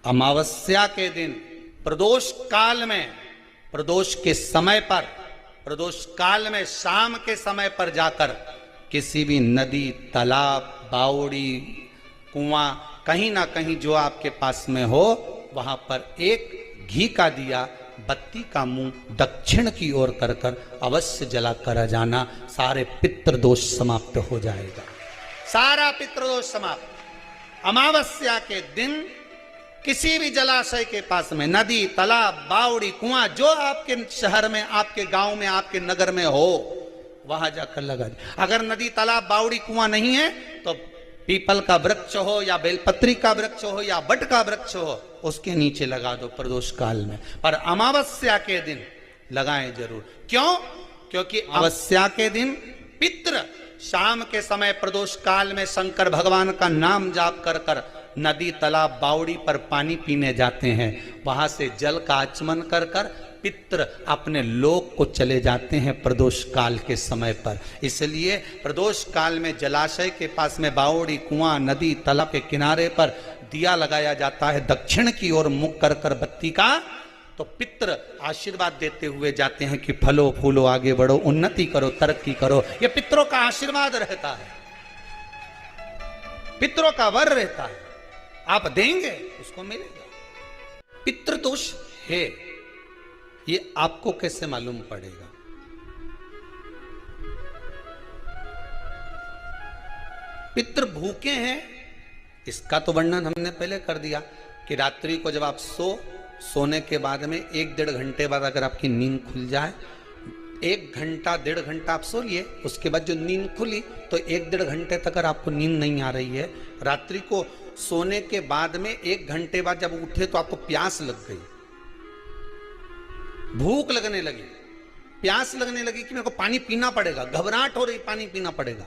अमावस्या के दिन प्रदोष काल में, प्रदोष के समय पर, प्रदोष काल में शाम के समय पर जाकर किसी भी नदी, तालाब, बावड़ी, कुआं, कहीं ना कहीं जो आपके पास में हो, वहां पर एक घी का दिया, बत्ती का मुंह दक्षिण की ओर कर कर अवश्य जला कर जाना। सारे पितृदोष समाप्त हो जाएगा, सारा पितृदोष समाप्त। अमावस्या के दिन किसी भी जलाशय के पास में, नदी, तालाब, बावड़ी, कुआं, जो आपके शहर में, आपके गांव में, आपके नगर में हो, वहां जाकर लगा दे। अगर नदी, तालाब, बावड़ी, कुआं नहीं है तो पीपल का वृक्ष हो या बेलपत्री का वृक्ष हो या बट का वृक्ष हो, उसके नीचे लगा दो प्रदोष काल में। पर अमावस्या के दिन लगाएं जरूर। क्यों? क्योंकि अमावस्या के दिन पितृ शाम के समय प्रदोष काल में शंकर भगवान का नाम जाप कर कर नदी, तालाब, बावड़ी पर पानी पीने जाते हैं। वहां से जल का आचमन कर कर पितृ अपने लोक को चले जाते हैं प्रदोष काल के समय पर। इसलिए प्रदोष काल में जलाशय के पास में, बावड़ी, कुआं, नदी, तालाब के किनारे पर दिया लगाया जाता है दक्षिण की ओर मुख कर कर बत्ती का। तो पितृ आशीर्वाद देते हुए जाते हैं कि फलो फूलो, आगे बढ़ो, उन्नति करो, तरक्की करो। ये पितरों का आशीर्वाद रहता है, पितरों का वर रहता है। आप देंगे उसको मिलेगा। पितृदोष है, ये आपको कैसे मालूम पड़ेगा? पितृ भूखे हैं, इसका तो वर्णन हमने पहले कर दिया कि रात्रि को जब आप सोने के बाद में 1-1.5 घंटे बाद अगर आपकी नींद खुल जाए, 1 घंटा 1.5 घंटा आप सो लिए, उसके बाद जो नींद खुली तो 1-1.5 घंटे तक अगर आपको नींद नहीं आ रही है, रात्रि को सोने के बाद में 1 घंटे बाद जब उठे तो आपको प्यास लग गई, भूख लगने लगी, प्यास लगने लगी कि मेरे को पानी पीना पड़ेगा, घबराहट हो रही, पानी पीना पड़ेगा।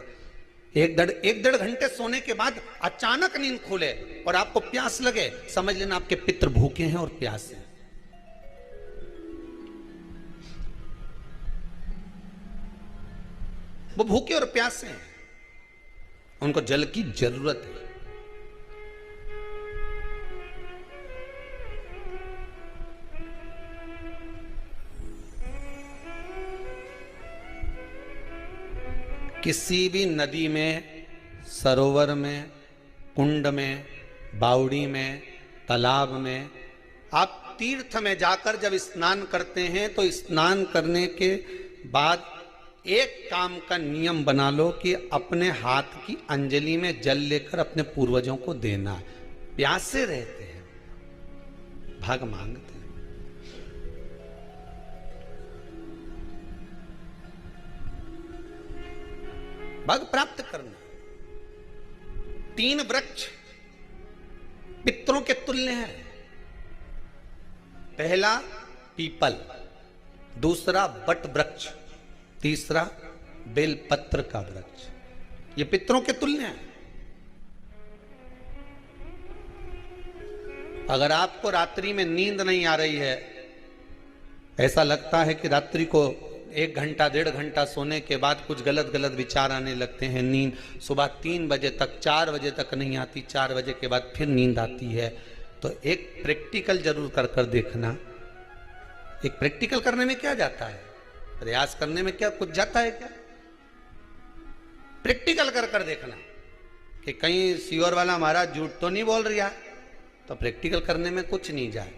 1-1.5 घंटे सोने के बाद अचानक नींद खुले और आपको प्यास लगे, समझ लेना आपके पितृ भूखे हैं और प्यास है। वो भूखे और प्यासे हैं, उनको जल की जरूरत है। किसी भी नदी में, सरोवर में, कुंड में, बावड़ी में, तालाब में, आप तीर्थ में जाकर जब स्नान करते हैं तो स्नान करने के बाद एक काम का नियम बना लो कि अपने हाथ की अंजलि में जल लेकर अपने पूर्वजों को देना है। प्यासे रहते हैं, भाग मांगते हैं। भाग प्राप्त करना। 3 वृक्ष पितरों के तुल्य हैं। पहला पीपल, दूसरा बट वृक्ष, तीसरा बेलपत्र का वृक्ष। ये पितरों के तुल्य हैं। अगर आपको रात्रि में नींद नहीं आ रही है, ऐसा लगता है कि रात्रि को 1 घंटा 1.5 घंटा सोने के बाद कुछ गलत गलत विचार आने लगते हैं, नींद सुबह 3 बजे तक, 4 बजे तक नहीं आती, 4 बजे के बाद फिर नींद आती है, तो एक प्रैक्टिकल जरूर कर कर देखना। एक प्रैक्टिकल करने में क्या जाता है? प्रयास करने में क्या कुछ जाता है क्या? प्रैक्टिकल कर कर देखना कि कहीं सियोर वाला महाराज झूठ तो नहीं बोल रहा, तो प्रैक्टिकल करने में कुछ नहीं जाए।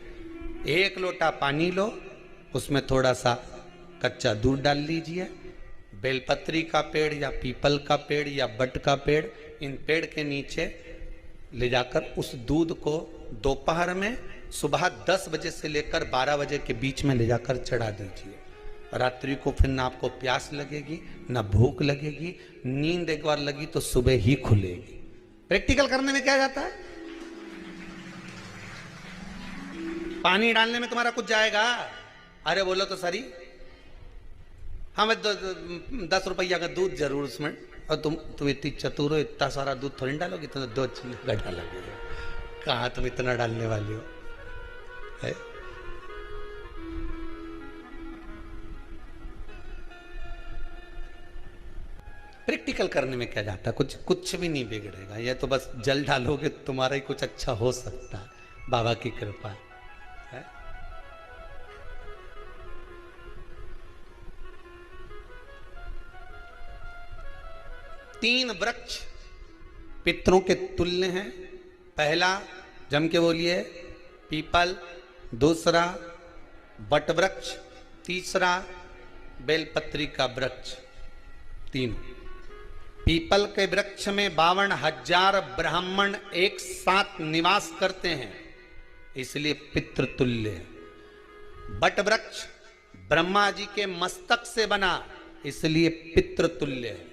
1 लोटा पानी लो, उसमें थोड़ा सा कच्चा दूध डाल लीजिए, बेलपत्री का पेड़ या पीपल का पेड़ या बट का पेड़, इन पेड़ के नीचे ले जाकर उस दूध को दोपहर में सुबह 10 बजे से लेकर 12 बजे के बीच में ले जाकर चढ़ा दीजिए। रात्रि को फिर ना आपको प्यास लगेगी, ना भूख लगेगी, नींद एक बार लगी तो सुबह ही खुलेगी। प्रैक्टिकल करने में क्या जाता है? पानी डालने में तुम्हारा कुछ जाएगा? अरे बोलो तो सरी, हमें 10 रुपया का दूध जरूर उसमें, और तुम इतनी चतुर हो, इतना सारा दूध थोड़ी डालोगी, तो 2 चिल्ला डालोगे। कहाँ तुम इतना डालने वाली हो है? प्रैक्टिकल करने में क्या जाता है? कुछ भी नहीं बिगड़ेगा। ये तो बस जल डालोगे तुम्हारा ही कुछ अच्छा हो सकता है, बाबा की कृपा है। तीन वृक्ष पितरों के तुल्य हैं। पहला जम के बोलिए पीपल, दूसरा वट वृक्ष, तीसरा बेलपत्री का वृक्ष। तीन पीपल के वृक्ष में 52,000 ब्राह्मण एक साथ निवास करते हैं, इसलिए पितृतुल्य है। वट वृक्ष ब्रह्मा जी के मस्तक से बना, इसलिए पितृतुल्य है।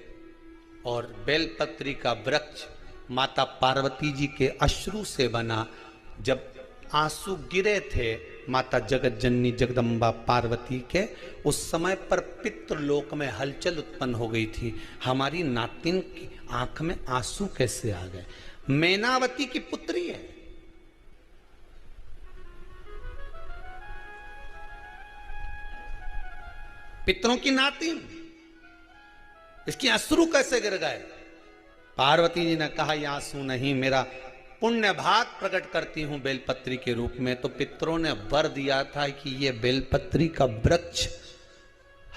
और बेलपत्री का वृक्ष माता पार्वती जी के अश्रु से बना। जब आंसू गिरे थे माता जगत जननी जगदम्बा पार्वती के, उस समय पर पितृलोक में हलचल उत्पन्न हो गई थी। हमारी नातिन की आंख में आंसू कैसे आ गए? मैनावती की पुत्री है। पितरों की नातिन, इसकी अश्रु कैसे गिर गए? पार्वती जी ने कहा ये आंसू नहीं, मेरा पुण्य भाग प्रकट करती हूं बेलपत्री के रूप में। तो पितरों ने वर दिया था कि ये बेलपत्री का वृक्ष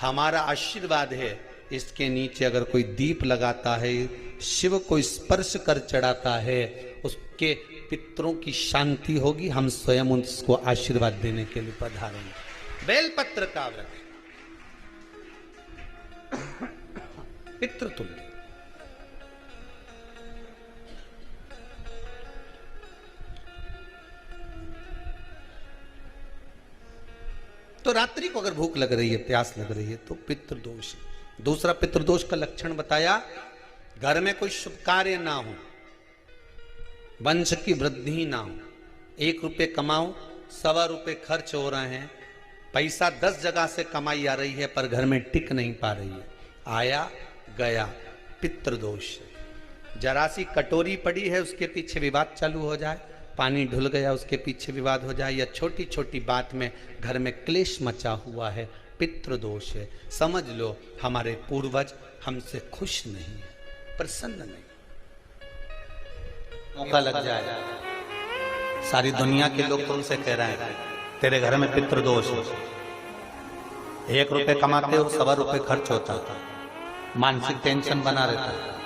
हमारा आशीर्वाद है, इसके नीचे अगर कोई दीप लगाता है, शिव को स्पर्श कर चढ़ाता है, उसके पितरों की शांति होगी। हम स्वयं उसको आशीर्वाद देने के लिए पधारेंगे। बेलपत्र का वृक्ष पितृतुल्य। तो रात्रि को अगर भूख लग रही है, प्यास लग रही है, तो पितृदोष। दूसरा पितृदोष का लक्षण बताया, घर में कोई शुभ कार्य ना हो, वंश की वृद्धि ना हो। 1 रुपये कमाओ, 1.25 रुपये खर्च हो रहे हैं, पैसा 10 जगह से कमाई आ रही है पर घर में टिक नहीं पा रही है, आया गया, पितृदोष। जरा सी कटोरी पड़ी है, उसके पीछे विवाद चालू हो जाए, पानी ढुल गया, उसके पीछे विवाद हो जाए, या छोटी छोटी बात में घर में क्लेश मचा हुआ है, पितृदोष है। समझ लो हमारे पूर्वज हमसे खुश नहीं है, प्रसन्न नहीं। मौका लग जाए, सारी दुनिया के लोग तुमसे कह रहे हैं तेरे घर में पितृदोष है। 1 रुपये कमाते हो, 1.25 रुपये खर्च होता है, मानसिक टेंशन बना रहता है।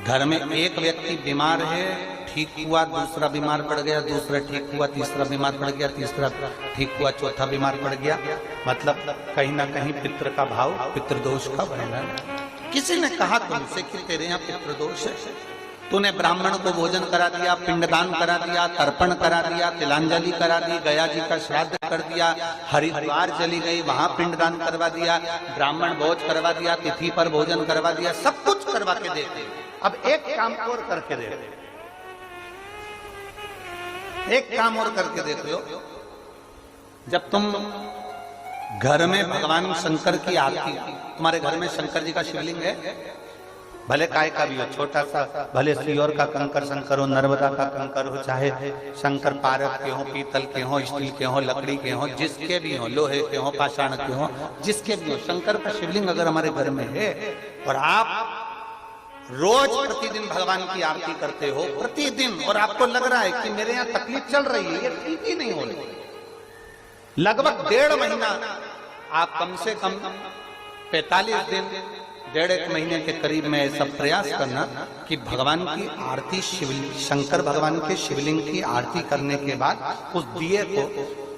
घर में एक व्यक्ति बीमार है, ठीक हुआ, दूसरा बीमार पड़ गया, दूसरा ठीक हुआ, तीसरा बीमार पड़ गया, तीसरा ठीक हुआ, चौथा बीमार पड़ गया। मतलब कहीं ना कहीं पितृ का भाव, पितृदोष का वर्णन। किसी ने कहा तुमसे कि तेरे यहाँ पितृदोष है, तूने ब्राह्मण को भोजन करा दिया, पिंडदान करा दिया, तर्पण करा दिया, तिलांजलि करा दी, गया जी का श्राद्ध कर दिया, हरिद्वार चली गई, वहां पिंडदान करवा दिया, ब्राह्मण भोज करवा दिया, तिथि पर भोजन करवा दिया, सब कुछ करवा के देते। अब एक काम और करके देते, एक काम और करके देख लो। जब तुम घर में भगवान शंकर की आरती, तुम्हारे घर में शंकर जी का शिवलिंग है, भले काय का भी हो, छोटा सा, भले सियोर का कंकर शंकर हो, नर्मदा का कंकर हो, चाहे शंकर पारद के हो, पीतल के हो, स्टील के हो, लकड़ी के हो, जिसके भी हो, लोहे के हो, पाषाण के हो, जिसके भी हो, शंकर का शिवलिंग अगर हमारे घर में है और आप रोज प्रतिदिन भगवान की आरती करते हो, प्रतिदिन, और आपको लग रहा है कि मेरे यहाँ तकलीफ चल रही है, ये ठीक ही नहीं हो रही, लगभग 1.5 महीना आप कम से कम 45 दिन, 1.5 महीने के करीब में ऐसा प्रयास करना कि भगवान की आरती, शंकर भगवान के शिवलिंग की आरती करने के बाद उस दिए को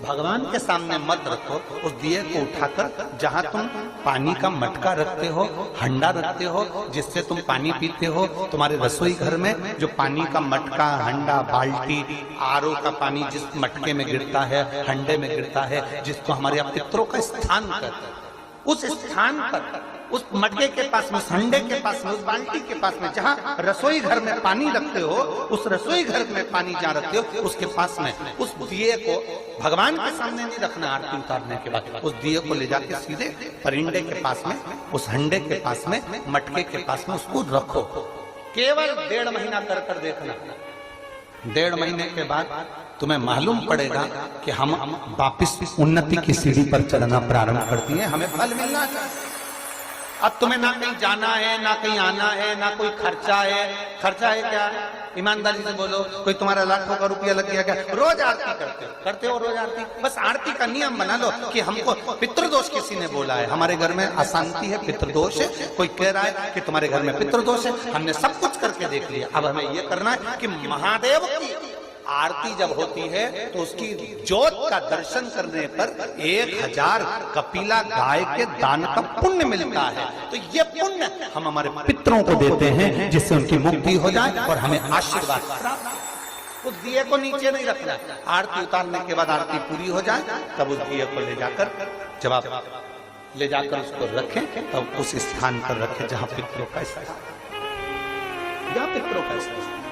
भगवान के सामने मत रखो, उस दिए को उठाकर जहां तुम पानी का मटका रखते हो, हंडा रखते हो, जिससे तुम पानी पीते हो, तुम्हारे रसोई घर में जो पानी का मटका, हंडा, बाल्टी, आरओ का पानी जिस मटके में गिरता है, हंडे में गिरता है, जिसको हमारे यहाँ पितरों का स्थान कहते हैं, उस स्थान पर, उस मटके के पास में, हंडे के पास में, उस बाल्टी के पास में, जहाँ रसोई घर में पानी रखते हो, उस रसोई घर में पानी जहाँ रखते हो, उसके पास में उस दिए को भगवान के सामने नहीं रखना। आरती उतारने के बाद उस दिए को ले जाके सीधे परिंडे के पास में, उस हंडे के पास में, मटके के पास में उसको रखो। केवल 1.5 महीना कर देखना। 1.5 महीने के बाद तुम्हें मालूम पड़ेगा कि हम वापिस उन्नति की सीढ़ी पर चढ़ना प्रारंभ करती हैं, हमें फल मिलना चाहिए। अब तुम्हें ना कहीं जाना है, ना कहीं आना है, ना कोई खर्चा है। खर्चा है क्या? ईमानदारी से बोलो, कोई तुम्हारा लाखों का रुपया लग गया क्या? रोज आरती करते हो रोज आरती। बस आरती का नियम बना लो कि हमको पितृदोष किसी ने बोला है, हमारे घर में अशांति है, पितृदोष है, कोई कह रहा है कि तुम्हारे घर में पितृदोष है। हमने सब कुछ करके देख लिया, अब हमें ये करना है कि महादेव की आरती जब होती है तो उसकी ज्योत का दर्शन करने पर 1000 कपिला गाय के दान का पुण्य मिलता है। तो ये पुण्य हम हमारे पितरों को देते हैं, जिससे उनकी मुक्ति हो जाए और हमें आशीर्वाद प्राप्त। उस दिए को नीचे नहीं रखना, आरती उतारने के बाद आरती पूरी हो जाए तब उस दिए को ले जाकर, जब आप ले जाकर उसको रखें तब उस स्थान पर रखें जहां पितरों का स्थान, जहां पितरों का स्थान।